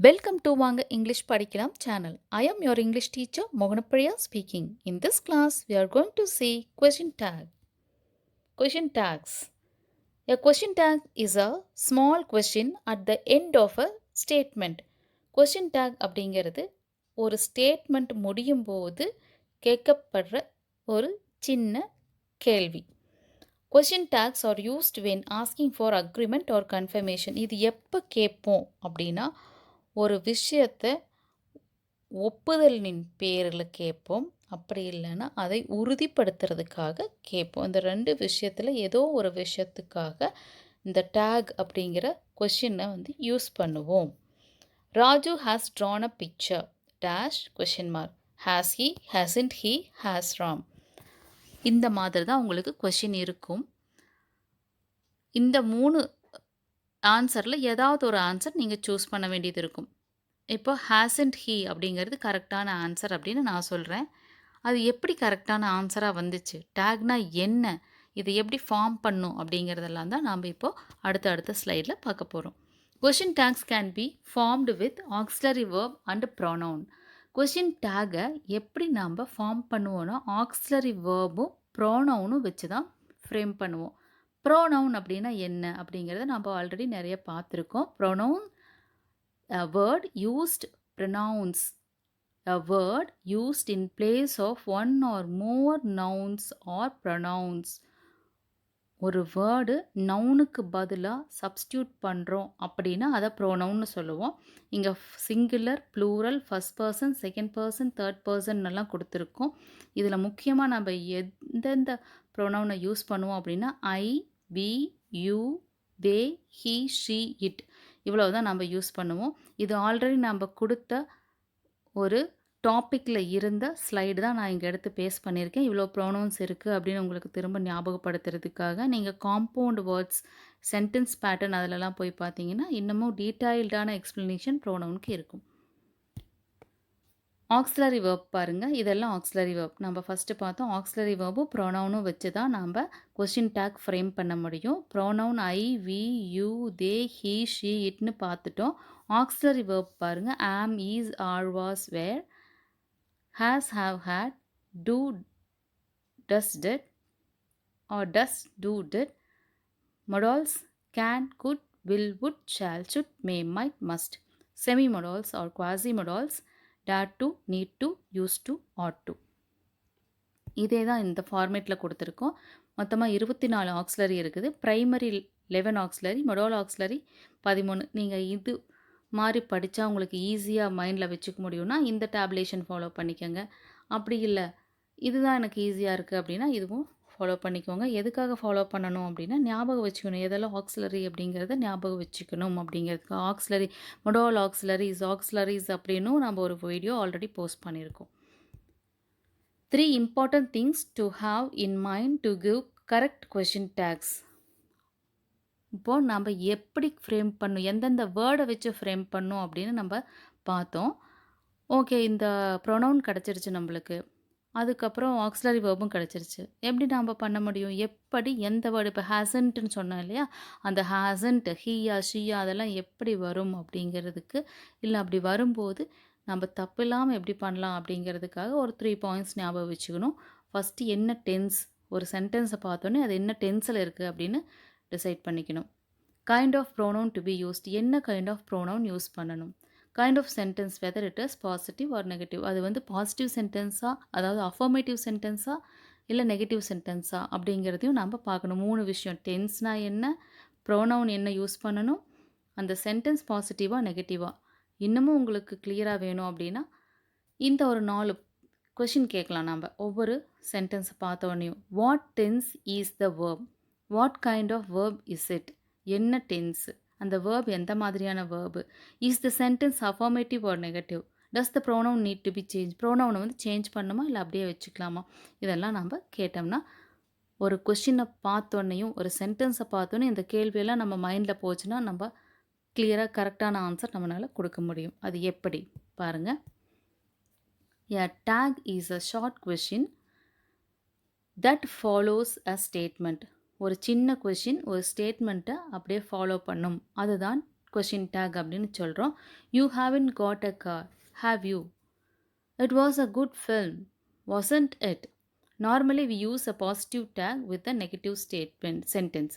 Welcome to Vanga English Padikalam channel. I am your English teacher Mohanapriya speaking. In this class, we are going to see question tag. Question tags. A question tag is a small question at the end of a statement. Question tag அப்படிங்கிறது ஒரு statement முடியும் போது கேட்கப்படுற ஒரு சின்ன கேள்வி. Question tags are used when asking for agreement or confirmation. இது எப்போ கேட்போம் அப்படின்னா ஒரு விஷயத்தை ஒப்புதலின் பேரில் கேட்போம். அப்படி இல்லைன்னா அதை உறுதிப்படுத்துறதுக்காக கேட்போம். இந்த ரெண்டு விஷயத்தில் ஏதோ ஒரு விஷயத்துக்காக இந்த டேக் அப்படிங்கிற கொஷினை யூஸ் பண்ணுவோம். Raju has drawn a picture dash question mark. Has he, hasn't he, has Ram. இந்த மாதிரி தான் உங்களுக்கு கொஷின் இருக்கும். இந்த 3 ஆன்சரில் ஏதாவது ஒரு ஆன்சர் நீங்கள் சூஸ் பண்ண வேண்டியது இருக்கும். இப்போ ஹேசன்ட் ஹீ அப்படிங்கிறது கரெக்டான ஆன்சர் அப்படின்னு நான் சொல்கிறேன். அது எப்படி கரெக்டான ஆன்சராக வந்துச்சு, டேக்னா என்ன, இதை எப்படி ஃபார்ம் பண்ணும் அப்படிங்கிறதெல்லாம் தான் நாம் இப்போது அடுத்த ஸ்லைடில் பார்க்க போகிறோம். Question tags can be formed with auxiliary verb and pronoun. Question டேகை எப்படி நாம் ஃபார்ம் பண்ணுவோன்னா ஆக்ஸிலரி வேர்பும் ப்ரோனவுனும் வச்சு தான் ஃப்ரேம் பண்ணுவோம். ப்ரோனவுன் அப்படின்னா என்ன அப்படிங்கிறத நம்ம ஆல்ரெடி நிறைய பார்த்துருக்கோம். Pronoun a word used pronouns, a word used in place of one or more nouns or pronouns. ஒரு வேர்டு நவுனுக்கு பதிலாக சப்ஸ்டியூட் பண்ணுறோம் அப்படின்னா அதை ப்ரோனவுன்னு சொல்லுவோம். இங்கே singular, plural, first person, second person, third person எல்லாம் கொடுத்துருக்கோம். இதில் முக்கியமாக நம்ம எந்தெந்த ப்ரோனவுனை யூஸ் பண்ணுவோம் அப்படின்னா I, we, you, they, he, she, it, இவ்வளோ தான் நம்ம யூஸ் பண்ணுவோம். இது ஆல்ரெடி நம்ம கொடுத்த ஒரு டாப்பிக்கில் இருந்த ஸ்லைடு தான் நான் இங்கே எடுத்து பேஸ்ட் பண்ணியிருக்கேன். இவ்வளோ ப்ரோனவுன்ஸ் இருக்குது அப்படின்னு உங்களுக்கு திரும்ப ஞாபகப்படுத்துறதுக்காக நீங்கள் காம்பவுண்ட் வேர்ட்ஸ், சென்டென்ஸ் பேட்டர்ன் அதிலலாம் போய் பார்த்தீங்கன்னா இன்னமும் டீட்டெயில்டான எக்ஸ்ப்ளனேஷன் ப்ரோனவுனுக்கு இருக்கும். ஆக்ஸிலரி வேர்ப் பாருங்கள், இதெல்லாம் ஆக்ஸிலரி வேர்ப். நம்ம ஃபஸ்ட்டு பார்த்தோம் ஆக்ஸிலரி வேர்பும் ப்ரோனவுனும் வச்சு தான் நம்ம கொஸ்டின் டேக் ஃப்ரேம் பண்ண முடியும். Pronoun I, we, you, they, he, she, இட்னு பார்த்துட்டோம். ஆக்ஸிலரி வேர்ப் பாருங்கள், am, is, are, was, were, has, have, had, do, does, did, or does, do, did, modals, can, could, will, would, shall, should, may, might, must, semi-modals or quasi-modals, dare to, need to, used to, ought to. இதே தான் இந்த ஃபார்மேட்டில் கொடுத்துருக்கோம். மொத்தமாக 24 auxiliary இருக்குது. Primary 11 auxiliary, modal auxiliary 13. நீங்கள் இது மாதிரி படித்தா உங்களுக்கு ஈஸியாக மைண்டில் வச்சுக்க முடியும்னா இந்த டேப்லேஷன் ஃபாலோ பண்ணிக்கோங்க. அப்படி இல்லை இதுதான் எனக்கு ஈஸியாக இருக்குது அப்படின்னா இதுவும் ஃபாலோ பண்ணிக்கோங்க. எதுக்காக ஃபாலோ பண்ணணும் அப்படின்னா ஞாபகம் வச்சுக்கணும், எதெல்லாம் ஆக்ஸிலரி அப்படிங்கிறத ஞாபகம் வச்சுக்கணும் அப்படிங்கிறதுக்கு. ஆக்ஸிலரி, மொடோல் ஆக்ஸிலரிஸ் அப்படின்னும் நம்ம ஒரு வீடியோ ஆல்ரெடி போஸ்ட் பண்ணியிருக்கோம். 3 important things to have in mind to give correct question tags. இப்போது நம்ம எப்படி ஃப்ரேம் பண்ணணும், எந்தெந்த வேர்டை வச்சு ஃப்ரேம் பண்ணணும் அப்படின்னு நம்ம பார்த்தோம். ஓகே, இந்த ப்ரொனவுன் கிடச்சிருச்சு நம்மளுக்கு. அதுக்கப்புறம் ஆக்ஸிலரி வேர்பும் கிடச்சிருச்சு. எப்படி நாம் பண்ண முடியும், எப்படி எந்த வேர்டு, இப்போ ஹேசன்ட்டுன்னு சொன்னோம் இல்லையா, அந்த ஹேசன்ட், ஹீயா, ஷீயா அதெல்லாம் எப்படி வரும் அப்படிங்கிறதுக்கு, இல்லை அப்படி வரும்போது நம்ம தப்பு இல்லாமல் எப்படி பண்ணலாம் அப்படிங்கிறதுக்காக ஒரு 3 பாயிண்ட்ஸ் ஞாபகம் வச்சுக்கணும். ஃபஸ்ட்டு என்ன டென்ஸ், ஒரு சென்டென்ஸை பார்த்தோன்னே அது என்ன டென்ஸில் இருக்குது அப்படின்னு டிசைட் பண்ணிக்கணும். Kind of pronoun to be used, என்ன கைண்ட் ஆஃப் ப்ரோனவுன் யூஸ் பண்ணணும். Kind of sentence, whether it is positive or negative, அது பாசிட்டிவ் சென்டென்ஸாக, அதாவது அஃபர்மேட்டிவ் சென்டென்ஸாக இல்லை நெகட்டிவ் சென்டென்ஸாக அப்படிங்கிறதையும் நம்ம பார்க்கணும். 3 விஷயம், டென்ஸ்னால் என்ன, ப்ரோனவுன் என்ன யூஸ் பண்ணணும், அந்த சென்டென்ஸ் பாசிட்டிவாக நெகட்டிவாக. இன்னமும் உங்களுக்கு கிளியராக வேணும் அப்படின்னா இந்த ஒரு 4 கொஷின் கேட்கலாம் நம்ம ஒவ்வொரு சென்டென்ஸை பார்த்தோன்னையும். What tense is the verb, what kind of verb is it, என்ன டென்ஸு, அந்த வேர்ப் எந்த மாதிரியான verb, is the sentence affirmative or negative, does the pronoun need to be change, ப்ரோனவுனை சேஞ்ச் பண்ணுமா இல்லை அப்படியே வச்சுக்கலாமா, இதெல்லாம் நம்ம கேட்டோம்னா ஒரு கொஷினை பார்த்தோன்னையும் ஒரு சென்டென்ஸை பார்த்தோன்னே இந்த கேள்வியெல்லாம் நம்ம மைண்டில் போச்சுன்னா நம்ம கிளியராக கரெக்டான ஆன்சர் நம்மளால் கொடுக்க முடியும். அது எப்படி பாருங்கள். A tag is a short question that follows a statement. ஒரு சின்ன கொஷின் ஒரு ஸ்டேட்மெண்ட்டை அப்படியே ஃபாலோ பண்ணும், அதுதான் கொஷின் டேக் அப்படின்னு சொல்கிறோம். You haven't got a car, have you? It was a good film, wasn't it? Normally we use a positive tag with a negative statement sentence.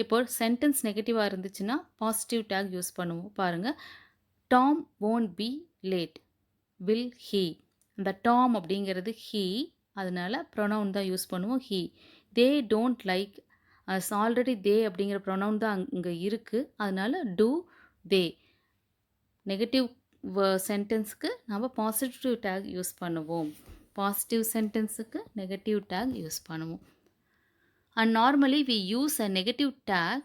இப்போ சென்டென்ஸ் நெகட்டிவாக இருந்துச்சுன்னா பாசிட்டிவ் டேக் யூஸ் பண்ணுவோம். பாருங்கள், Tom won't be late, will he? அந்த Tom அப்படிங்கிறது he, அதனால pronoun தான் use பண்ணுவோம் he. they don't like us, already they அப்படிங்கிற ப்ரொனவுன் தான் அங்கே இருக்குது, அதனால do they. நெகட்டிவ் சென்டென்ஸுக்கு நம்ம பாசிட்டிவ் டேக் யூஸ் பண்ணுவோம், பாசிட்டிவ் சென்டென்ஸுக்கு நெகட்டிவ் டேக் யூஸ் பண்ணுவோம். And normally we use a negative tag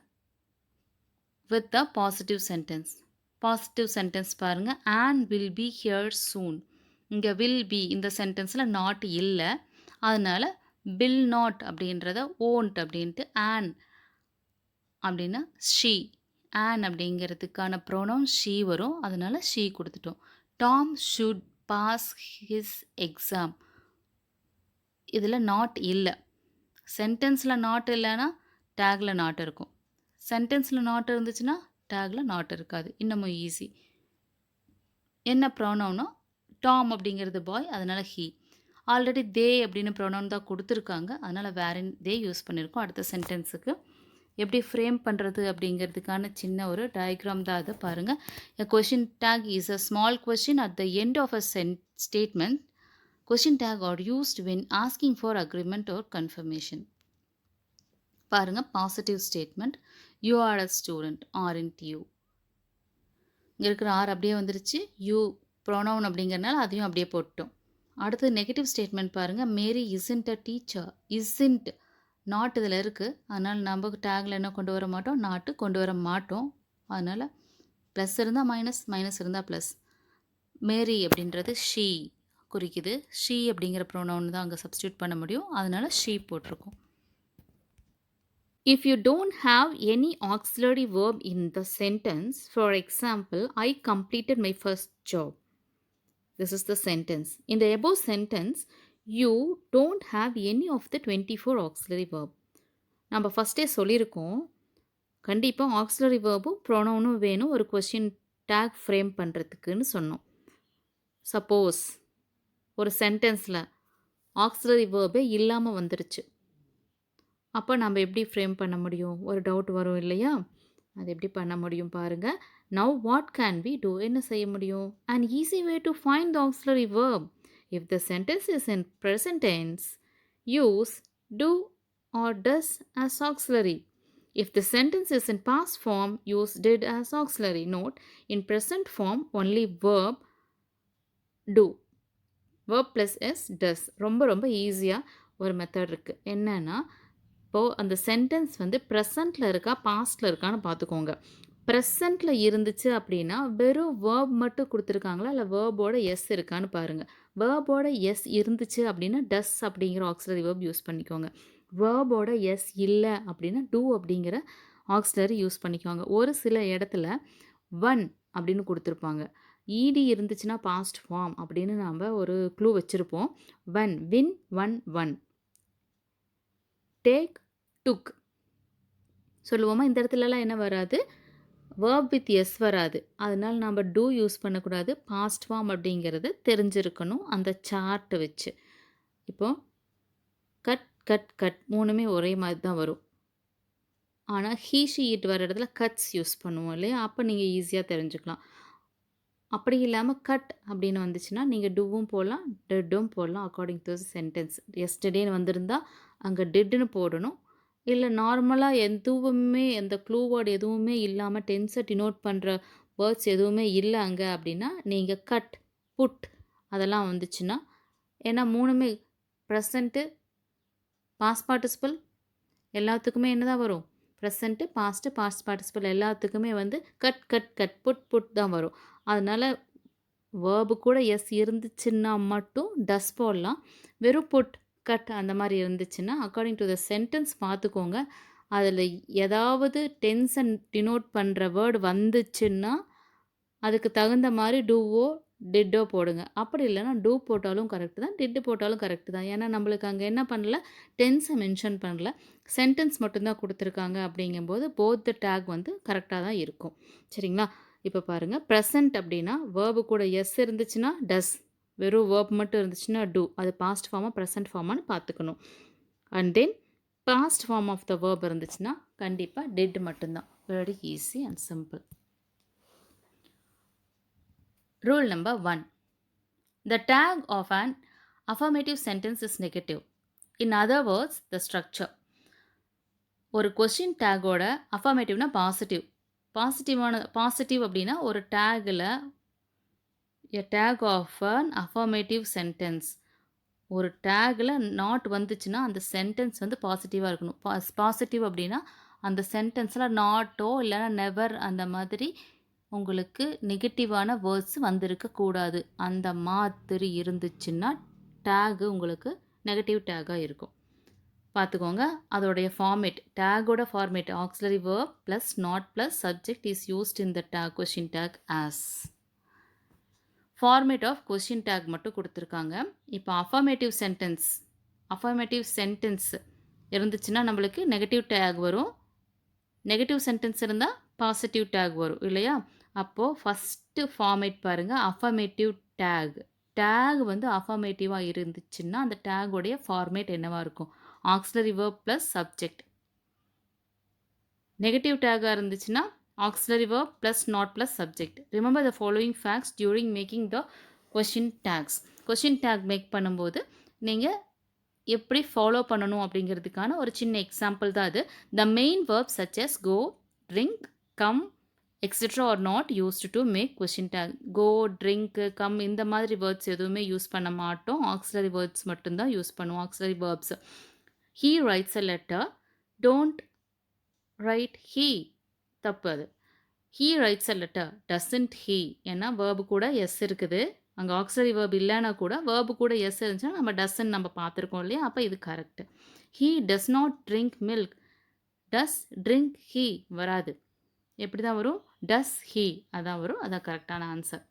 with a positive sentence. Positive sentence பாருங்கள், and will be here soon. இங்கே வில் பி இந்த சென்டென்ஸில் நாட் இல்லை, அதனால் வில் நாட் அப்படின்றத ஓன்ட் அப்படின்ட்டு ஆன் அப்படின்னா ஷீ, ஆன் அப்படிங்கிறதுக்கான ப்ரோனவுன் ஷீ வரும், அதனால் ஷீ கொடுத்துட்டோம். Tom should pass his exam, இதில் நாட் இல்லை. சென்டென்ஸில் நாட் இல்லைன்னா டேக்கில் நாட் இருக்கும், சென்டென்ஸில் நாட் இருந்துச்சுன்னா டேக்கில் நாட் இருக்காது. இன்னமும் ஈஸி. என்ன ப்ரோனவுனோ டாம் அப்படிங்கிறது பாய், அதனால் ஹீ. ஆல்ரெடி தே அப்படின்னு ப்ரோனவுன் தான் கொடுத்துருக்காங்க, அதனால் வேரின் தே யூஸ் பண்ணியிருக்கோம். அடுத்த சென்டென்ஸுக்கு எப்படி ஃப்ரேம் பண்ணுறது அப்படிங்கிறதுக்கான சின்ன ஒரு டயக்ராம் தான் அதை பாருங்கள். A question tag is a small question at the end of a statement. Question tag are used when asking for agreement or confirmation. பாருங்கள், positive statement, you are a student, aren't you? இங்கே இருக்கிற R அப்படியே வந்துருச்சு, you pronoun அப்படிங்கிறனால அதையும் அப்படியே போட்டோம். அடுத்து நெகட்டிவ் ஸ்டேட்மெண்ட் பாருங்கள், மேரி isn't a teacher. isn't not இதில் இருக்குது, அதனால் நம்ம டேக்கில் என்ன கொண்டு வர மாட்டோம், நாட்டு கொண்டு வர மாட்டோம். அதனால் ப்ளஸ் இருந்தால் மைனஸ், மைனஸ் இருந்தால் ப்ளஸ். மேரி அப்படின்றது ஷீ குறிக்குது, ஷீ அப்படிங்கிற ப்ரோனவுன் தான் அங்கே சப்ஸ்டியூட் பண்ண முடியும், அதனால் ஷீ போட்டிருக்கோம். If you don't have any auxiliary verb in the sentence, for example, I completed my first job. This is the sentence. In the above sentence, you don't have any of the 24 auxiliary verb. நம்ம ஃபஸ்ட்டே சொல்லியிருக்கோம், கண்டிப்பாக auxiliary வேர்பும் ப்ரோனவுனும் வேணும் ஒரு question tag frame பண்ணுறதுக்குன்னு சொன்னோம். Suppose ஒரு சென்டென்ஸில் auxiliary வேர்பே இல்லாமல் வந்துருச்சு, அப்போ நம்ம எப்படி ஃப்ரேம் பண்ண முடியும், ஒரு டவுட் வரும் இல்லையா, அது எப்படி பண்ண முடியும் பாருங்கள். Now what can we do, என்ன செய்ய முடியும்? an easy way to find the auxiliary verb. If the sentence is in present tense, use do or does as auxiliary. If the sentence is in past form, use did as auxiliary. Note, in present form only verb do, verb plus s does. ரொம்ப ஈஸியாக ஒரு method இருக்குது. என்னன்னா, இப்போது அந்த sentence வந்து ப்ரெசண்ட்டில் இருக்கா பாஸ்டில் இருக்கான்னு பார்த்துக்கோங்க. ப்ரெசண்ட்டில் இருந்துச்சு அப்படின்னா வெறும் வேர்ப் மட்டும் கொடுத்துருக்காங்களா இல்லை வேர்போட எஸ் இருக்கான்னு பாருங்கள். வேர்போட எஸ் இருந்துச்சு அப்படின்னா டஸ் அப்படிங்கிற ஆக்சிலரி வேர்ப் யூஸ் பண்ணிக்கோங்க. வேர்போட எஸ் இல்லை அப்படின்னா டூ அப்படிங்கிற ஆக்சிலரி யூஸ் பண்ணிக்கோங்க. ஒரு சில இடத்துல ஒன் அப்படின்னு கொடுத்துருப்பாங்க, இடி இருந்துச்சுன்னா பாஸ்ட் ஃபார்ம் அப்படின்னு நாம் ஒரு க்ளூ வச்சுருப்போம். Won, win, won, won. Take, took சொல்லுவோமா, இந்த இடத்துலலாம் என்ன வராது, வேர்ப் வித் எஸ் வராது, அதனால் நம்ம டூ யூஸ் பண்ணக்கூடாது. பாஸ்ட் ஃபார்ம் அப்படிங்கிறது தெரிஞ்சிருக்கணும் அந்த சார்ட்டை வச்சு. இப்போது கட் கட் கட் மூணுமே ஒரே மாதிரி தான் வரும், ஆனால் ஹீ ஷி இட் வர இடத்துல கட்ஸ் யூஸ் பண்ணுவோம் இல்லையா, அப்போ நீங்கள் ஈஸியாக தெரிஞ்சுக்கலாம். அப்படி இல்லாமல் கட் அப்படின்னு வந்துச்சுன்னா நீங்கள் டூவும் போடலாம் டெட்டும் போடலாம், அக்கார்டிங் டு சென்டென்ஸ். எஸ்டர்டேன்னு வந்திருந்தால் அங்கே டெட்டுன்னு போடணும், இல்லை நார்மலாக எதுவுமே எந்த க்ளூ வேர்டு எதுவுமே இல்லாமல் டென்ஸை டினோட் பண்ணுற வேர்ட்ஸ் எதுவுமே இல்லை அங்கே அப்படின்னா நீங்கள் கட், புட் அதெல்லாம் வந்துச்சுன்னா, ஏன்னா மூணுமே ப்ரெசண்ட்டு பாஸ்ட் பார்ட்டிசிபிள் எல்லாத்துக்குமே என்ன தான் வரும், ப்ரெசண்ட்டு பாஸ்ட்டு பாஸ்ட் பார்ட்டிசிபிள் எல்லாத்துக்குமே வந்து cut cut cut put put தான் வரும். அதனால் வேர்பு கூட எஸ் இருந்துச்சுன்னா மட்டும் டஸ் போடலாம், வெறும் புட் கட் அந்த மாதிரி இருந்துச்சுன்னா அக்கார்டிங் டு த சென்டென்ஸ் பார்த்துக்கோங்க. அதில் ஏதாவது டென்ஸை டினோட் பண்ணுற வேர்டு வந்துச்சுன்னா அதுக்கு தகுந்த மாதிரி டூவோ டிட்டோ போடுங்க. அப்படி இல்லன்னா டூ போட்டாலும் கரெக்ட் தான். டிட் போட்டாலும் கரெக்ட் தான். ஏன்னா நம்மளுக்கு அங்க என்ன பண்ணல, டென்ஸ மென்ஷன் பண்ணல. சென்டென்ஸ் மட்டும் தான் குடுத்துருக்காங்க அப்படிங்கும்போது, போத் த டேக் வந்து கரெக்ட்டா தான் இருக்கும். சரிங்களா? இப்ப பாருங்க, பிரசன்ட் அப்படின்னா வெர்ப் கூட எஸ் இருந்துச்சுன்னா டஸ். வெறும் வெர்ப் மட்டும் இருந்துச்சுன்னா டூ. அது பாஸ்ட் ஃபார்மா, பிரசன்ட் ஃபார்மான்னு பார்த்துக்கணும். And then past form of the verb இருந்துச்சுன்னா கண்டிப்பா டிட் மட்டும் தான். Very easy and simple. Rule number 1. The tag of an affirmative sentence is negative. In other words, the structure. ஒரு question டேகோட அஃபர்மேட்டிவ்னா positive. Positive அப்படின்னா ஒரு டேகில் a tag of an affirmative sentence. ஒரு டேகில் not வந்துச்சுன்னா அந்த சென்டென்ஸ் வந்து பாசிட்டிவாக இருக்கணும். பாசிட்டிவ் அப்படின்னா அந்த சென்டென்ஸில் நாட்டோ இல்லைன்னா நெவர் அந்த மாதிரி உங்களுக்கு நெகட்டிவான வேர்ட்ஸ் வந்திருக்கக்கூடாது. அந்த மாதிரி இருந்துச்சுன்னா டேகு உங்களுக்கு நெகட்டிவ் டேகாக இருக்கும். பார்த்துக்கோங்க, அதோடைய ஃபார்மேட், டேகோட format auxiliary verb plus not plus subject is used in the tag question tag as. Format of question tag மட்டும் கொடுத்துருக்காங்க. இப்போ அஃபர்மேட்டிவ் சென்டென்ஸ் இருந்துச்சுன்னா நம்மளுக்கு நெகட்டிவ் டேக் வரும். நெகட்டிவ் சென்டென்ஸ் இருந்தால் பாசிட்டிவ் டேக் வரும் இல்லையா? அப்போது ஃபஸ்ட்டு ஃபார்மேட் பாருங்கள், அஃபர்மேட்டிவ் டேக். டேக் வந்து அஃபர்மேட்டிவாக இருந்துச்சுன்னா அந்த டேகோடைய ஃபார்மேட் என்னவாக இருக்கும்? Auxiliary verb plus subject. Negative டேகாக இருந்துச்சுன்னா auxiliary verb plus not plus subject. Remember the following facts during making the question tags. Question tag make பண்ணும்போது நீங்கள் எப்படி ஃபாலோ பண்ணணும் அப்படிங்கிறதுக்கான ஒரு சின்ன எக்ஸாம்பிள் தான் அது. The main verb such as go, drink, come etcetera are not used to make question tag. Go, drink, come இந்த மாதிரி வேர்ட்ஸ் எதுவுமே யூஸ் பண்ண மாட்டோம். ஆக்ஸிலரி வேர்ட்ஸ் மட்டும்தான் யூஸ் பண்ணுவோம், auxiliary verbs. He writes a letter, don't write he, தப்பு அது. He writes a letter, doesn't he. ஏன்னா வேர்பு கூட எஸ் இருக்குது. அங்கே ஆக்ஸிலரி வேர்ப் இல்லைன்னா கூட வேர்பு கூட எஸ் இருந்துச்சுன்னா நம்ம டஸ்ன்னு நம்ம பார்த்துருக்கோம் இல்லையா? அப்போ இது correct. He does not drink milk, does drink he வராது. எப்படி தான் வரும்? டஸ் ஹீ அதான் வரும். அதான் கரெக்டான ஆன்சர்.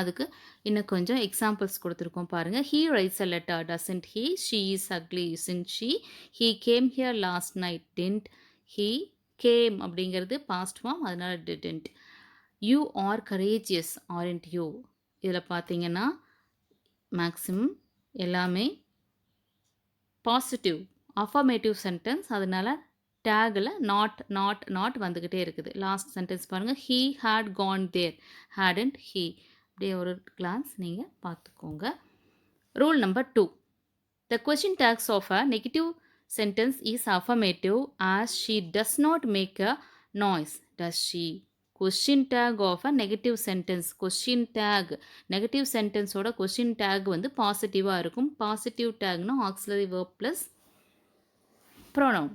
அதுக்கு இன்னும் கொஞ்சம் எக்ஸாம்பிள்ஸ் கொடுத்துருக்கோம் பாருங்கள். He writes a letter, doesn't he. She is ugly, isn't she. He came here last night, didn't he. Game அப்படிங்கிறது பாஸ்ட் ஃபார்ம், அதனால didn't. You are courageous, aren't you. இதில் பார்த்தீங்கன்னா மேக்ஸிமம் எல்லாமே பாசிட்டிவ் அஃபர்மேட்டிவ் சென்டென்ஸ், அதனால டேகில் not வந்துக்கிட்டே இருக்குது. Last sentence பாருங்கள், he had gone there, hadn't he. அப்படியே ஒரு கிளான்ஸ் நீங்கள் பார்த்துக்கோங்க. Rule number 2. The question tags of a negative sentence is affirmative as she does not make a noise. Does she? Question tag of a negative sentence. Question tag negative sentence ஓட question tag வந்து பாசிட்டிவாக இருக்கும். Positive டேக்னா auxiliary verb plus pronoun.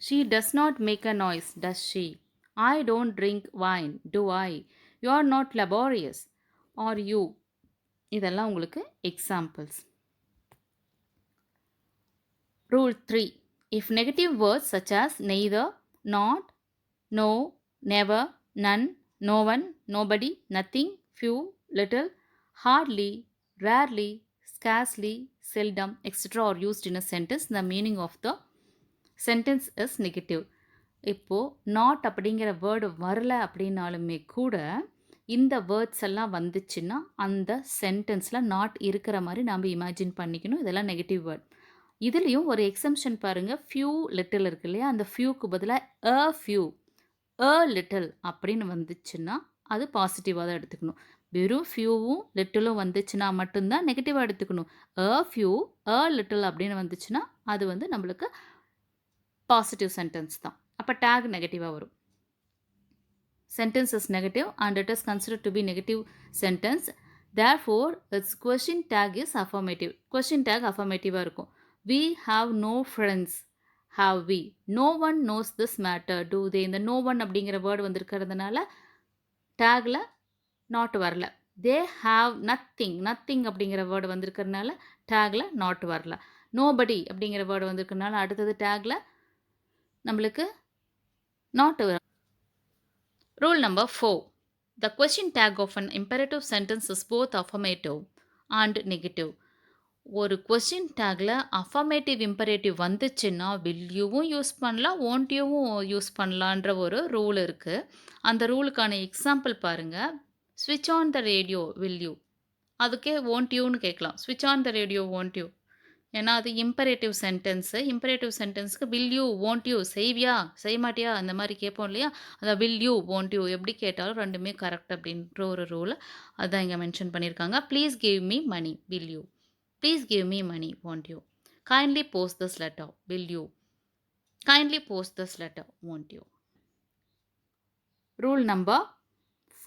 She does not make a noise. Does she? I don't drink wine. Do I? You are not laborious. Are you? இதெல்லாம் உங்களுக்கு examples. Rule 3. If negative words such as neither, not, no, never, none, no one, nobody, nothing, few, little, hardly, rarely, scarcely, seldom, etc. are used in a sentence, the meaning of the sentence is negative. இப்போது not அப்படிங்கிற word வரல அப்படின்னாலுமே கூட இந்த words எல்லாம் வந்துச்சுன்னா அந்த சென்டென்ஸில் not இருக்கிற மாதிரி நாம் இமேஜின் பண்ணிக்கணும். இதெல்லாம் நெகட்டிவ் வேர்ட். இதுலேயும் ஒரு எக்ஸம்ஷன் பாருங்கள், ஃபியூ லிட்டில் இருக்கு இல்லையா? அந்த ஃபியூக்கு பதிலாக ஃபியூ, லிட்டில் அப்படின்னு வந்துச்சுன்னா அது பாசிட்டிவாக தான் எடுத்துக்கணும். வெறும் ஃபியூவும் லிட்டிலும் வந்துச்சுன்னா மட்டும்தான் நெகட்டிவாக எடுத்துக்கணும். ஃபியூ, லிட்டில் அப்படின்னு வந்துச்சுன்னா அது வந்து நம்மளுக்கு பாசிட்டிவ் சென்டென்ஸ் தான். அப்போ டேக் நெகட்டிவாக வரும். Sentence is negative and it is considered to be negative sentence. Therefore, its question tag is affirmative. Question tag affirmative இருக்கும். We have no friends. Have we? No one knows this matter. Do they? இந்த no one அப்படிங்கிற word வந்திருக்கிறதுனால டேகில் not வரல. They have nothing. Nothing அப்படிங்கிற word வந்திருக்கிறதுனால டேகில் not வரல. Nobody அப்படிங்கிற word வந்திருக்கிறதுனால அடுத்தது டேகில் நம்மளுக்கு not வரும். Rule number 4. The question tag of an imperative sentence is both affirmative and negative. ஒரு கொஸ்டின் டேக்ல அஃபர்மேட்டிவ் இம்பரேட்டிவ் வந்துச்சுன்னா வில் யூவும் யூஸ் பண்ணலாம் won't யூவும் யூஸ் பண்ணலான்ற ஒரு ரூல் இருக்கு. அந்த ரூலுக்கான எக்ஸாம்பிள் பாருங்க. ஸ்விட்ச் on the radio will you. அதுக்கே won't யூன்னு கேட்கலாம். ஸ்விட்ச் on the radio won't you. ஏன்னா அது இம்பரேட்டிவ் சென்டென்ஸு. இம்பரேட்டிவ் சென்டென்ஸ்க்கு வில் யூ won't யூ செய்வியா செய்ய மாட்டியா அந்த மாதிரி கேட்போம் இல்லையா? அதான் வில் யூ won't யூ எப்படி கேட்டாலும் ரெண்டுமே கரெக்ட் அப்படின்ற ஒரு ரூல் அதான் இங்கே மென்ஷன் பண்ணியிருக்காங்க. Please give me money will you. Please give me money, won't you? Kindly post this letter, will you? Kindly post this letter, won't you? Rule number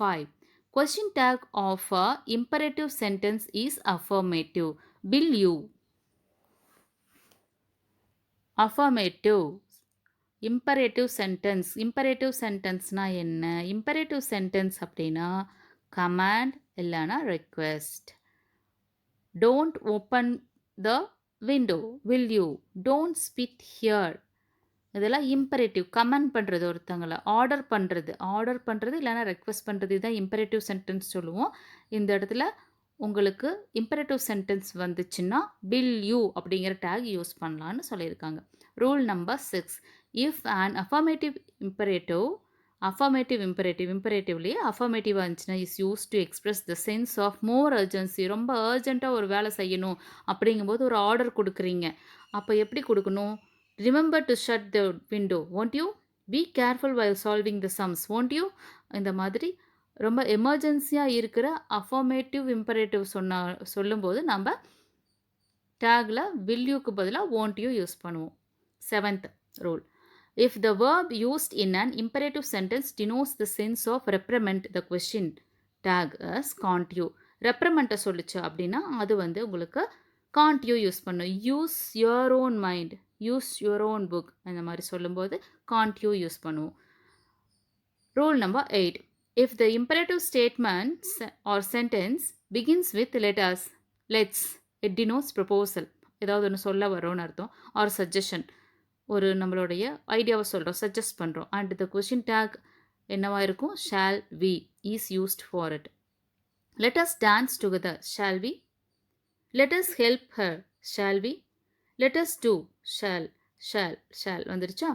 5. Question tag of a imperative sentence is affirmative. Will you? Affirmative. Imperative sentence. Imperative sentenceனா என்ன? Imperative sentence அப்படின்னா command இல்லைனா request. Don't open the window, will you? Don't spit here. இதெல்லாம் imperative. Comment பண்ணுறது, ஒருத்தங்களை order பண்ணுறது இல்லைனா request பண்ணுறது, இதுதான் இம்பரேட்டிவ் சென்டென்ஸ் சொல்லுவோம். இந்த இடத்துல உங்களுக்கு இம்பரேட்டிவ் சென்டென்ஸ் வந்துச்சுன்னா வில் யூ அப்படிங்கிற டேக் யூஸ் பண்ணலான்னு சொல்லியிருக்காங்க. Rule number 6. இஃப் அண்ட் இம்பரேட்டிவ்லேயே அஃபர்மேட்டிவாக இருந்துச்சுன்னா is use to express the sense of more urgency. ரொம்ப அர்ஜென்ட்டாக ஒரு வேலை செய்யணும் அப்படிங்கும்போது ஒரு ஆர்டர் கொடுக்குறீங்க. அப்போ எப்படி கொடுக்கணும்? Remember to shut the window won't you? Be careful while solving the sums won't you? இந்த மாதிரி ரொம்ப எமர்ஜென்சியாக இருக்கிற அஃபர்மேட்டிவ் இம்பரேட்டிவ் சொல்லும்போது நம்ம டேக்கில் வில் யூக்கு பதிலாக won't you யூஸ் பண்ணுவோம். 7th rule. If the verb used in an imperative sentence denotes the sense of reprimand, the question tag as can't you. reprimand சொல்லுச்சு அப்படின்னா அது உங்களுக்கு can't you யூஸ் பண்ணும். Use your own mind, use your own book அந்த மாதிரி சொல்லும்போது can't you use பண்ணுவோம். Rule number 8. If the imperative statement or sentence begins with let's, it denotes proposal. ஏதாவது ஒன்று சொல்ல வரோன்னு அர்த்தம். or suggestion. ஒரு நம்மளுடைய ஐடியாவை சொல்கிறோம், சஜஸ்ட் பண்ணுறோம். அண்ட் த கொஷின் டேக் என்னவாக இருக்கும்? Shall we is used for it. Let us dance together shall we. Let us help her shall we. Let us do shall வந்துருச்சா?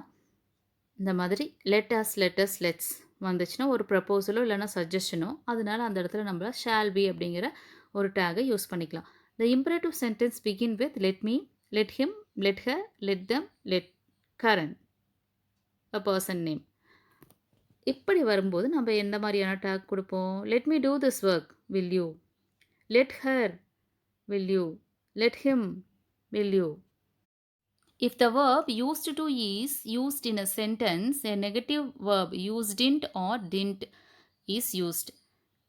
இந்த மாதிரி லெட்டஸ் லெட்ஸ் வந்துச்சுன்னா ஒரு ப்ரப்போசலோ இல்லைனா சஜஷனோ, அதனால அந்த இடத்துல நம்ம ஷால் வி அப்படிங்கிற ஒரு டேகை யூஸ் பண்ணிக்கலாம். The imperative sentence begin with let me, let him, let her, let them, let Karan, a person name. இப்படி வரும்போது நம்ம எந்த மாதிரியான டேக் கொடுப்போம்? Let me do this work will you. Let her will you. Let him will you. If the verb used to is used in a sentence, a negative verb used or didn't is used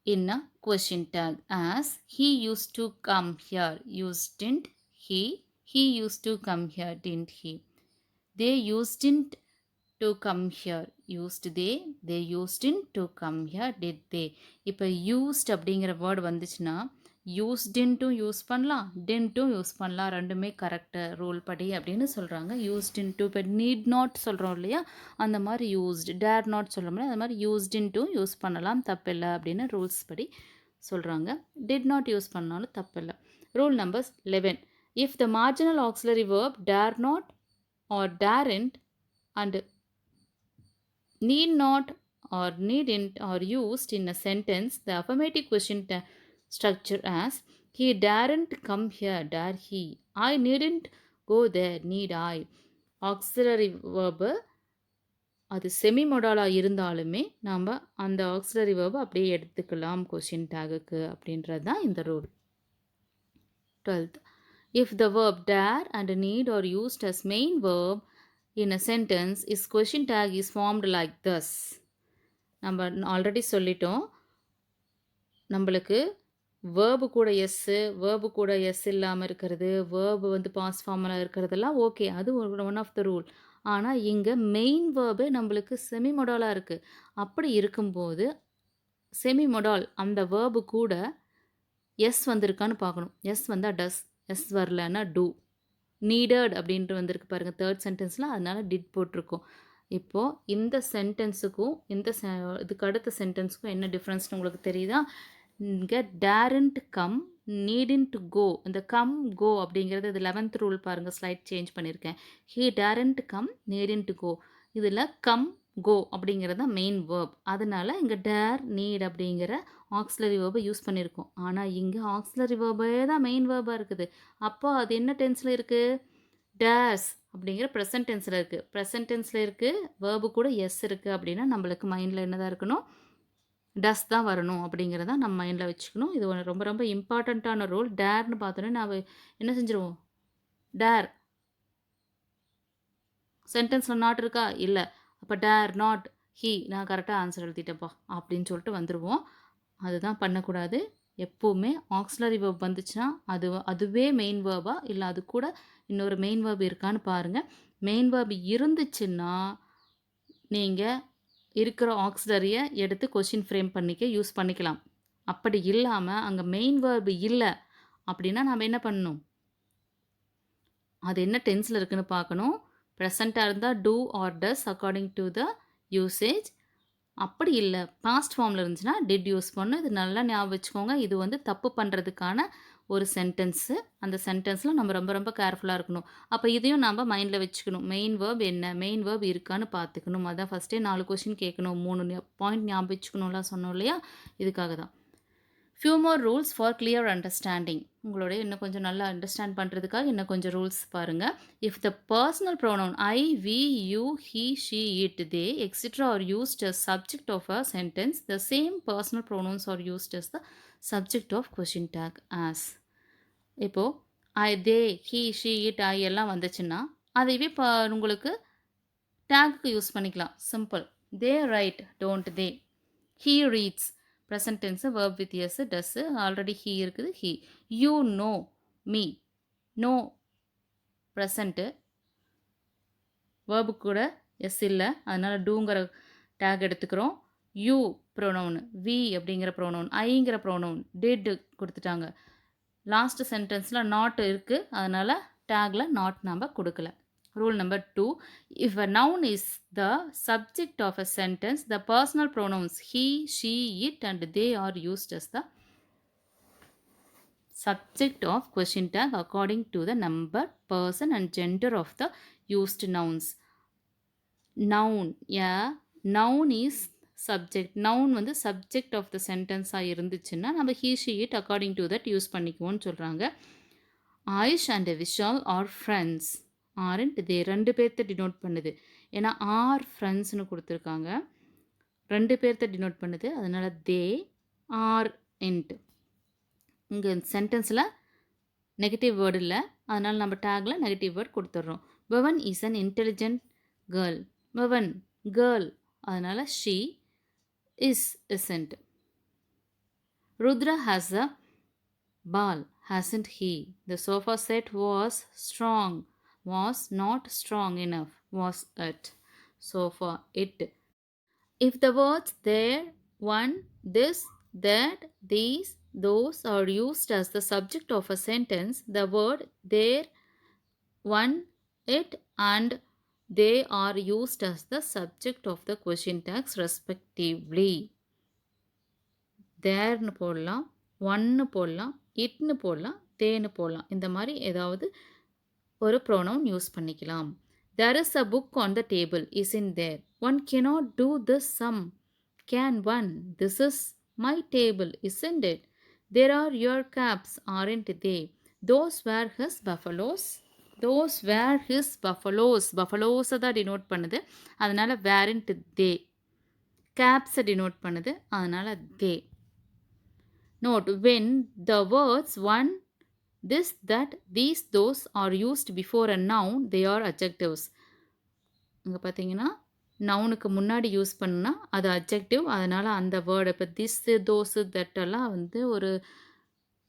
in a question tag as he used to come here. Used didn't he used to come here, didn't he? They used to come here. Used they used to come here, did they? இப்போ used அப்படிங்கிற word வந்துச்சுன்னா யூஸ்டின்ட்டும் use பண்ணலாம், டின்ட்டும் use பண்ணலாம். ரெண்டுமே correct rule படி அப்படின்னு சொல்கிறாங்க. யூஸ்டின்ட்டு இப்போ நீட் நாட் சொல்கிறோம் இல்லையா, அந்த மாதிரி யூஸ்டு. டேர் நாட் சொல்கிறோம்ல, அந்த மாதிரி யூஸ்டின்ட்டும் யூஸ் பண்ணலாம், தப்பில்லை அப்படின்னு ரூல்ஸ் படி சொல்கிறாங்க. டிட் நாட் யூஸ் பண்ணாலும் தப்பில்லை. Rule number 11. If the marginal auxiliary verb dare not or daren't and need not or needn't are used in a sentence, the affirmative question structure as he daren't come here, dare he. I needn't go there, need I. auxiliary verb அது semi மோடாலாக இருந்தாலுமே நாம் அந்த auxiliary வேர்பை அப்படியே எடுத்துக்கலாம் question டேகுக்கு அப்படின்றது தான் இந்த rule. 12th. If the verb dare and need are used as main verb in a sentence, its question tag is formed like this. நம்ம ஆல்ரெடி சொல்லிட்டோம், நம்மளுக்கு வேர்பு கூட வேர்பு கூட இல்லாமல் இருக்கிறது, வேர்பு பாஸ் ஃபார்மில் இருக்கிறதெல்லாம் ஓகே, அது ஒன் ஆஃப் த ரூல். ஆனால் இங்கே மெயின் வேர்பு நம்மளுக்கு செமி மொடாலாக இருக்குது. அப்படி இருக்கும்போது செமி மொடால் அந்த வேர்பு கூட எஸ் வந்திருக்கான்னு பார்க்கணும். எஸ் வந்தால் டஸ், எஸ் வரலன்னா டூ. நீடட் அப்படின்ட்டு வந்திருக்கு பாருங்கள் தேர்ட் சென்டென்ஸில், அதனால டிட் போட்டிருக்கோம். இப்போது இந்த சென்டென்ஸுக்கும் இதுக்கு அடுத்த சென்டென்ஸுக்கும் என்ன டிஃப்ரென்ஸ்னு உங்களுக்கு தெரியுதா? இங்கே டேரண்ட் கம், நீடின்ட் கோ. இந்த கம், கோ அப்படிங்கிறது இது 11th ரூல் பாருங்கள், ஸ்லைட் சேஞ்ச் பண்ணியிருக்கேன். ஹீ டேரண்ட் கம், நீடின்ட் கோ. இதில் கம், கோ அப்படிங்கிறது தான் மெயின் வேர்ப். அதனால இங்கே டேர், நீட் அப்படிங்கிற ஆக்ஸிலரி வேர்பை யூஸ் பண்ணியிருக்கோம். ஆனால் இங்கே ஆக்ஸிலரி வேர்பே தான் மெயின் வேர்பாக இருக்குது. அப்போ அது என்ன டென்ஸில் இருக்குது? டேஸ் அப்படிங்கிற ப்ரெசன்ட் டென்ஸில் இருக்குது. ப்ரெசன்ட் டென்ஸில் இருக்குது, வேர்பு கூட எஸ் இருக்குது அப்படின்னா நம்மளுக்கு மைண்டில் என்னதான் இருக்கணும்? டஸ் தான் வரணும் அப்படிங்கிறத நம்ம மைண்டில் வச்சுக்கணும். இது ரொம்ப ரொம்ப இம்பார்ட்டண்ட்டான ரூல். டேர்னு பார்த்தோன்னே நான் என்ன செஞ்சுருவோம்? டேர் சென்டென்ஸில் நாட் இருக்கா? இல்லை. அப்போ டேர், நாட், ஹீ. நான் கரெக்டாக ஆன்சர் எழுதிட்டேன்ப்பா அப்படின்னு சொல்லிட்டு வந்துடுவோம். அதுதான் பண்ணக்கூடாது. எப்போவுமே ஆக்ஸிலரி வேர்ப் வந்துச்சுன்னா அதுவே மெயின் வேர்பா இல்லை அது கூட இன்னொரு மெயின் வேர்ப் இருக்கான்னு பாருங்கள். மெயின் வேர்ப் இருந்துச்சுன்னா நீங்கள் இருக்கிற ஆக்ஸிலரியை எடுத்து கொஷின் ஃப்ரேம் யூஸ் பண்ணிக்கலாம். அப்படி இல்லாமல் அங்கே மெயின் வேர்ப் இல்லை அப்படின்னா நம்ம என்ன பண்ணணும்? அது என்ன டென்ஸில் இருக்குன்னு பார்க்கணும். ப்ரெசண்ட்டாக இருந்தால் do are does according to the usage. அப்படி இல்லை பாஸ்ட் ஃபார்மில் இருந்துச்சுன்னா டிட் யூஸ் பண்ணணும். இது நல்லா ஞாபகம் வச்சுக்கோங்க. இது தப்பு பண்ணுறதுக்கான ஒரு சென்டென்ஸு. அந்த சென்டென்ஸில் நம்ம ரொம்ப ரொம்ப கேர்ஃபுல்லாக இருக்கணும். அப்போ இதையும் நம்ம மைண்டில் வச்சுக்கணும். மெயின் வேர்ப் என்ன, மெயின் வேர்ப் இருக்கான்னு பார்த்துக்கணும். அதான் ஃபஸ்ட்டே 4 கொஷின் கேட்கணும், 3 பாயிண்ட் ஞாபகம் வச்சுக்கணும்லாம் சொன்னோம் இல்லையா? இதுக்காக தான். Few more rules for clear understanding. உங்களுடைய இன்னும் கொஞ்சம் நல்லா அண்டர்ஸ்டாண்ட் பண்ணுறதுக்காக இன்னும் கொஞ்சம் ரூல்ஸ் பாருங்கள். If the personal pronoun I, we, you, he, she, it, they, etcetera are used as subject of a sentence, the same personal pronouns are used as the subject of question tag as. இப்போது I, they, he, she, it, I எல்லாம் வந்துச்சுன்னா அதைவே உங்களுக்கு டேக்குக்கு use பண்ணிக்கலாம். Simple. They write, don't they. He reads, present tense, verb with s, does. Already he இருக்குது, he. You know, me. No present, verb கூட s இல்லை, அதனால் டூங்கிற டேக் எடுத்துக்கிறோம். யூ ப்ரோனவுன், வி அப்படிங்கிற ப்ரோனவுன், ஐங்கிற ப்ரோனவுன், டிட் கொடுத்துட்டாங்க. லாஸ்ட் சென்டென்ஸில் நாட் இருக்குது, அதனால் டேக்கில் நாட் நம்ம கொடுக்கல. Rule number 2, if a noun is the subject of a sentence, the personal pronouns he, she, it and they are used as the subject of question tag according to the number, person and gender of the used nouns. Noun, yeah, noun is subject. Noun subject of the sentence இருந்துச்சுன்னா நம்ம he, she, it according to that use பண்ணிக்குவோன்னு சொல்கிறாங்க. Ayush and Vishal are friends. Aren't they 2 பேர்த்த denote பண்ணுது. ஏன்னா R ஃப்ரெண்ட்ஸ்னு கொடுத்துருக்காங்க, 2 பேர்த்த denote பண்ணுது. அதனால் தே ஆர் இன்ட். இங்கே சென்டென்ஸில் நெகட்டிவ் வேர்டு இல்லை, அதனால் நம்ம டேக்கில் நெகட்டிவ் வேர்ட் கொடுத்துட்றோம். Pavan is an intelligent girl. Pavan girl, அதனால் she is isn't. Rudra has a ball, hasn't he. The sofa set was strong, was not strong enough, was it. So for it, if the words there, one, this, that, these, those are used as the subject of a sentence, the word there, one, it and they are used as the subject of the question tags respectively. தேர்னு போடலாம், ஒன்னு போடலாம், இட்னு போடலாம், தேன்னு போடலாம். இந்த மாதிரி ஏதாவது ஒரு pronoun use பண்ணிக்கலாம். There is a book on the table, isn't there? One cannot do this sum, can one? This is my table, isn't it? There are your caps, aren't they? Those were his buffaloes. Those were his buffaloes. Buffaloes தான் denote பண்ணுது, அதனால் weren't they. caps denote பண்ணுது, அதனால் they. Note, when the words one, this, that, these, those are used before a noun, they are adjectives. இங்கே பார்த்தீங்கன்னா நவுனுக்கு முன்னாடி use பண்ணால் அது அட்ஜெக்டிவ், அதனால் அந்த வேர்டு இப்போ திஸ், தோஸு, தட்டெல்லாம் ஒரு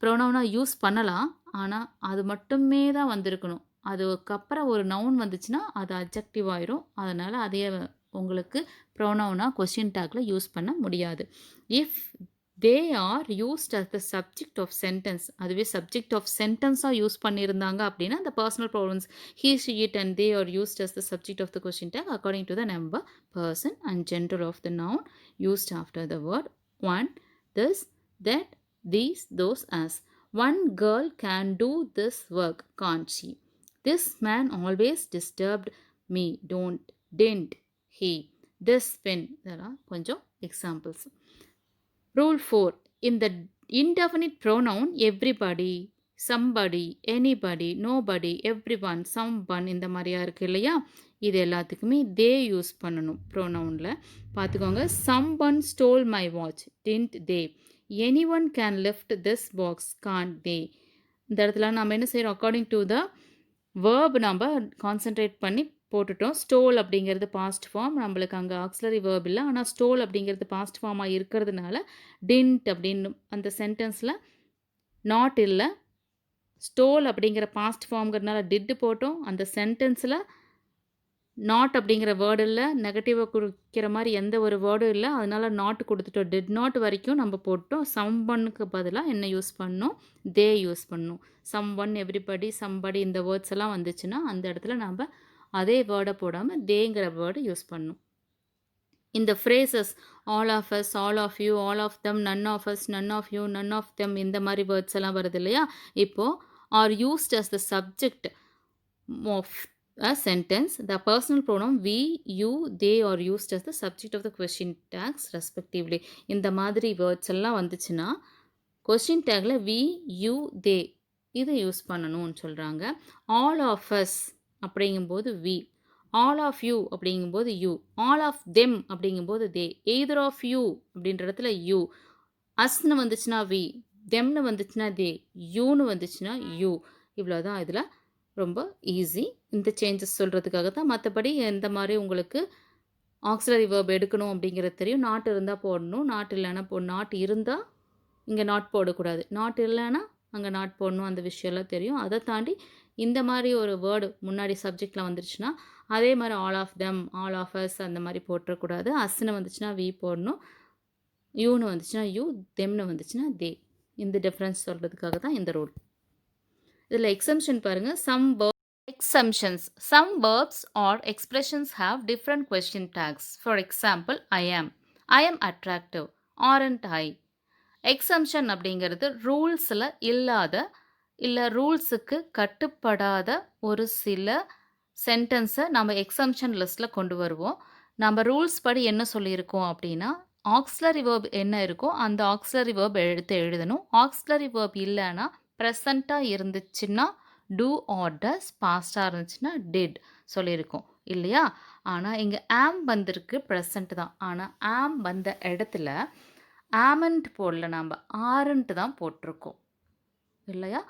ப்ரோனவுனாக யூஸ் பண்ணலாம். ஆனால் அது மட்டுமே தான் வந்திருக்கணும். அதுக்கப்புறம் ஒரு நவுன் வந்துச்சுன்னா அது அட்ஜெக்டிவ் ஆயிரும். அதனால் அதையே உங்களுக்கு ப்ரோனவுனாக கொஸ்டின் டேக்கில் யூஸ் பண்ண முடியாது. If they are used as the subject of sentence. அதுவே subject of sentence-ஆ யூஸ் பண்ணியிருந்தாங்க அப்படின்னா அந்த personal pronouns he, she, it and they are used as the subject of the question tag according to the number, person and gender of the noun used after the word. One, this, that, these, those, as. One girl can do this work, can't she? This man always disturbed me, didn't he? This pen. இதெல்லாம் கொஞ்சம் examples. Rule 4. In the indefinite pronoun everybody, somebody, anybody, nobody, everyone, someone இந்த மாதிரியா இருக்கு இல்லையா, இது எல்லாத்துக்குமே they use பண்ணணும் ப்ரோனவுனில். பார்த்துக்கோங்க. someone stole my watch, didn't they? anyone can lift this box, can't they? இந்த இடத்துல நம்ம என்ன செய்கிறோம், அக்கார்டிங் டு த வேர்ப் நம்ம கான்சென்ட்ரேட் பண்ணி போட்டுட்டோம். ஸ்டோல் அப்படிங்கிறது பாஸ்ட் ஃபார்ம், நம்மளுக்கு அங்கே ஆக்ஸிலரி வேர்ப் இல்லை. ஆனால் ஸ்டோல் அப்படிங்கிறது பாஸ்ட் ஃபார்மாக இருக்கிறதுனால டின்ட் அப்படின்னு அந்த சென்டென்ஸில் நாட் இல்லை. ஸ்டோல் அப்படிங்கிற பாஸ்ட் ஃபார்ம்ங்கிறதுனால டிட்டு போட்டோம். அந்த சென்டென்ஸில் நாட் அப்படிங்கிற வேர்டு இல்லை, நெகட்டிவாக குறிக்கிற மாதிரி எந்த ஒரு வேர்டும் இல்லை, அதனால நாட் கொடுத்துட்டோம். டிட் நாட் வரைக்கும் நம்ம போட்டோம். சம் ஒன்னுக்கு பதிலாக என்ன யூஸ் பண்ணோம், தே யூஸ் பண்ணோம். சம் ஒன், எவ்ரிபடி, சம்படி இந்த வேர்ட்ஸ் எல்லாம் வந்துச்சுன்னா அந்த இடத்துல நம்ம அதே வேர்டை போடாமல் தேங்கிற வேர்டு யூஸ் பண்ணணும். இந்த phrases all of us, all of you, all of them, none of us, none of you, none of them இந்த மாதிரி வேர்ட்ஸ் எல்லாம் வருது இல்லையா. இப்போது are used as the subject of a sentence. The personal pronoun we, you, they are used as the subject of the question tags respectively. இந்த மாதிரி words எல்லாம் வந்துச்சுன்னா கொஸ்டின் டேக்ல we, you, they இதை யூஸ் பண்ணணும்னு சொல்கிறாங்க. ஆல் ஆஃப் அஸ் அப்படிங்கும்போது we, all of you அப்படிங்கும்போது you, all of them அப்படிங்கும்போது தே, எய்தர் ஆஃப் யூ அப்படின்ற இடத்துல யூ, அஸ்னு வந்துச்சுன்னா we, தெம்னு வந்துச்சுன்னா தே, யூன்னு வந்துச்சுன்னா யூ. இவ்வளோதான். இதில் ரொம்ப ஈஸி. இந்த சேஞ்சஸ் சொல்கிறதுக்காக தான். மற்றபடி எந்த மாதிரி உங்களுக்கு ஆக்ஸிலரி வேர்ப் எடுக்கணும் அப்படிங்கிறது தெரியும். நாட் இருந்தால் போடணும், நாட் இல்லைன்னா நாட் இருந்தால் இங்கே நாட் போடக்கூடாது, நாட் இல்லைன்னா அங்கே நாட் போடணும், அந்த விஷயம்லாம் தெரியும். அதை தாண்டி இந்த மாதிரி ஒரு வேர்டு முன்னாடி சப்ஜெக்டில் வந்துருச்சுன்னா அதே மாதிரி all of them, all of us அந்த மாதிரி போட்டுறக்கூடாது. அஸ்ன்னு வந்துச்சுன்னா வி போடணும், யூன்னு வந்துச்சுன்னா யூ, தெம்னு வந்துச்சுன்னா தே. இந்த டிஃப்ரென்ஸ் சொல்கிறதுக்காக தான் இந்த ரூல். இதில் எக்ஸம்ஷன் பாருங்கள். Exemptions. Some verbs or expressions have different question tags. For example, I am attractive, aren't I? Exemption அப்படிங்கிறது ரூல்ஸில் இல்லாத இல்லை ரூல்ஸுக்கு கட்டுப்படாத ஒரு சில சென்டென்ஸை நம்ம எக்ஸம்ஷன் லிஸ்ட்டில் கொண்டு வருவோம். நம்ம ரூல்ஸ் படி என்ன சொல்லியிருக்கோம் அப்படின்னா ஆக்ஸிலரி வேர்ப் என்ன இருக்கோ அந்த ஆக்ஸிலரி வேர்ப் எடுத்து எழுதணும். ஆக்ஸிலரி வேர்ப் இல்லைன்னா ப்ரெசண்ட்டாக இருந்துச்சுன்னா டூ ஆர் டஸ், பாஸ்டாக இருந்துச்சுன்னா டிட் சொல்லியிருக்கோம் இல்லையா. ஆனால் இங்கே ஆம் வந்திருக்கு, ப்ரெசண்ட் தான். ஆனால் ஆம் வந்த இடத்துல ஆமண்ட் போடல, நம்ம ஆரண்ட் தான் போட்டிருக்கோம் இல்லையா.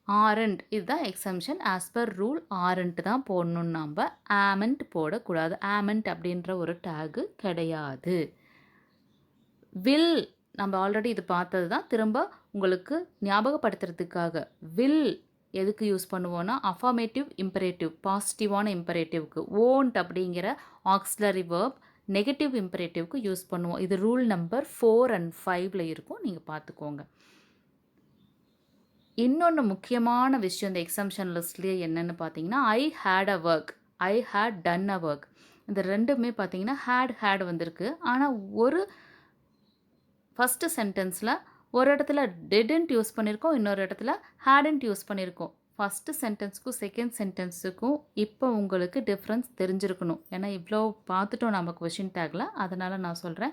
ஆரண்ட் இதுதான் exemption. As per rule aren't தான் போடணும், நம்ம ஆமண்ட் போடக்கூடாது. ஆமண்ட் அப்படின்ற ஒரு டேகு கிடையாது. வில் நம்ம ஆல்ரெடி இது பார்த்தது தான், திரும்ப உங்களுக்கு ஞாபகப்படுத்துறதுக்காக. வில் எதுக்கு யூஸ் பண்ணுவோன்னா அஃபர்மேட்டிவ் இம்பரேட்டிவ், பாசிட்டிவான இம்பரேட்டிவ்க்கு. ஓன்ட் அப்படிங்கிற ஆக்ஸிலரி வேர்ப் நெகட்டிவ் இம்பரேட்டிவ்க்கு யூஸ் பண்ணுவோம். இது ரூல் நம்பர் 4 and 5 இருக்கும், நீங்கள் பார்த்துக்கோங்க. இன்னொன்று முக்கியமான விஷயம் இந்த எக்ஸம்ஷன் லிஸ்ட்லேயே என்னென்னு பார்த்தீங்கன்னா I had a work, I had done a work. இந்த ரெண்டுமே பார்த்தீங்கன்னா ஹேட் வந்திருக்கு. ஆனால் ஒரு ஃபஸ்ட்டு சென்டென்ஸில் ஒரு இடத்துல டிடன்ட் யூஸ் பண்ணியிருக்கோம், இன்னொரு இடத்துல ஹேடன்ட் யூஸ் பண்ணியிருக்கோம். ஃபஸ்ட்டு சென்டென்ஸுக்கும் செகண்ட் சென்டென்ஸுக்கும் இப்போ உங்களுக்கு டிஃப்ரென்ஸ் தெரிஞ்சிருக்கணும். ஏன்னா இவ்வளோ பார்த்துட்டோம் நம்ம கொஷின் டேக்கில், அதனால் நான் சொல்கிறேன்.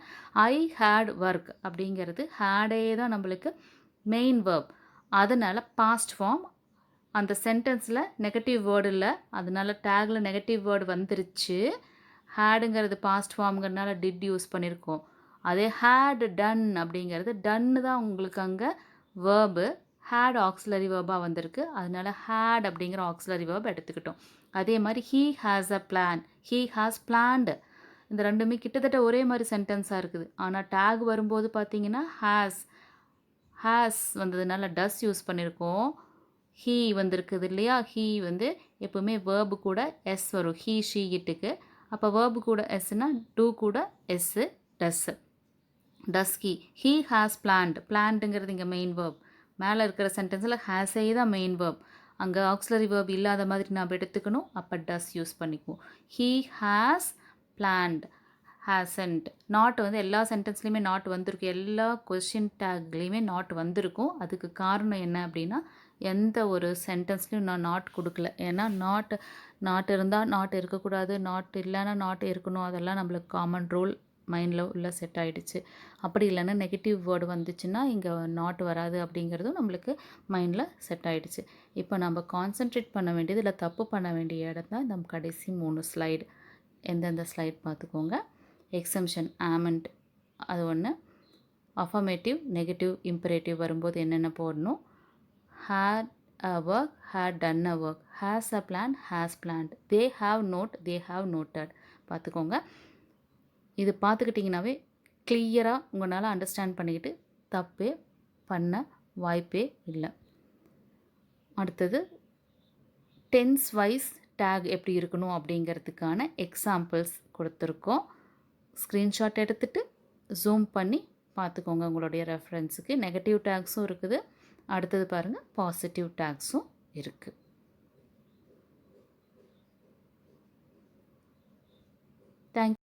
ஐ ஹேட் ஒர்க் அப்படிங்கிறது ஹேடே தான் நம்மளுக்கு மெயின் வேர்ப், அதனால் பாஸ்ட் ஃபார்ம். அந்த சென்டென்ஸில் நெகட்டிவ் வேர்டு இல்லை, அதனால் டேக்கில் நெகட்டிவ் வேர்டு வந்துருச்சு. ஹேடுங்கிறது பாஸ்ட் ஃபார்ம்ங்கிறதுனால டிட் யூஸ் பண்ணியிருக்கோம். அதே ஹேட் டன் அப்படிங்கிறது டன்னு தான் உங்களுக்கு அங்கே வேர்பு, ஹேட் ஆக்ஸிலரி வேர்பாக வந்திருக்கு, அதனால ஹேட் அப்படிங்கிற ஆக்ஸிலரி வேர்ப் எடுத்துக்கிட்டோம். அதே மாதிரி he has a plan, he has planned. இந்த ரெண்டுமே கிட்டத்தட்ட ஒரே மாதிரி சென்டென்ஸாக இருக்குது. ஆனால் டேக் வரும்போது பார்த்தீங்கன்னா ஹேஸ் வந்ததுனால டஸ் யூஸ் பண்ணியிருக்கோம். ஹீ வந்திருக்குது இல்லையா. ஹீ வந்து எப்போவுமே வேர்பு கூட எஸ் வரும், ஹீ ஷீ இட்டுக்கு. அப்போ வேர்பு கூட எஸ்னா டூ கூட s does. Does he has plant. பிளான்ட்டுங்கிறது இங்கே மெயின் வேர்ப். மேலே இருக்கிற சென்டென்ஸில் ஹேஸே தான் மெயின் வேர்ப். அங்கே ஆக்ஸிலரி வேர்ப் இல்லாத மாதிரி நாம் எடுத்துக்கணும். அப்போ டஸ் யூஸ் பண்ணிக்குவோம். He has plant. Hasn't. Not வந்து எல்லா சென்டென்ஸ்லையுமே நாட் வந்திருக்கும். எல்லா கொஷின் டேக்லேயுமே நாட் வந்திருக்கும். அதுக்கு காரணம் என்ன அப்படின்னா, எந்த ஒரு சென்டென்ஸ்லையும் நான் நாட் கொடுக்கல. ஏன்னா நாட் இருந்தால் நாட் இருக்கக்கூடாது, நாட் இல்லைன்னா நாட் இருக்கணும். அதெல்லாம் நம்மளுக்கு காமன் ரூல் மைண்டில் உள்ள செட் ஆகிடுச்சு. அப்படி இல்லைன்னா நெகட்டிவ் வேர்டு வந்துச்சுன்னா இங்கே நாட் வராது அப்படிங்கிறதும் நம்மளுக்கு மைண்டில் செட் ஆகிடுச்சு. இப்போ நம்ம கான்சென்ட்ரேட் பண்ண வேண்டியது இல்லை, தப்பு பண்ண வேண்டிய இடம் தான் நம்ம கடைசி 3 ஸ்லைடு. எந்தெந்த ஸ்லைட் பார்த்துக்கோங்க. எக்ஸம்ஷன் ஆமெண்ட் அது ஒன்று. அஃபர்மேட்டிவ் நெகட்டிவ் இம்பரேட்டிவ் வரும்போது என்னென்ன போடணும். Had a work, had done a work, has a plan, has planned, they have note, they have noted. பார்த்துக்கோங்க. இது பார்த்துக்கிட்டிங்கனாவே கிளியராக உங்களால் அண்டர்ஸ்டாண்ட் பண்ணிக்கிட்டு தப்பே பண்ண வாய்ப்பே இல்லை. அடுத்தது டென்ஸ் வைஸ் டேக் எப்படி இருக்கணும் அப்படிங்கிறதுக்கான எக்ஸாம்பிள்ஸ் கொடுத்துருக்கோம். ஸ்க்ரீன்ஷாட் எடுத்துகிட்டு ஜூம் பண்ணி பார்த்துக்கோங்க உங்களுடைய ரெஃபரன்ஸுக்கு. நெகட்டிவ் டேக்ஸும் இருக்குது. அடுத்தது பாருங்கள், பாசிட்டிவ் டேக்ஸும் இருக்குது. தேங்க்யூ.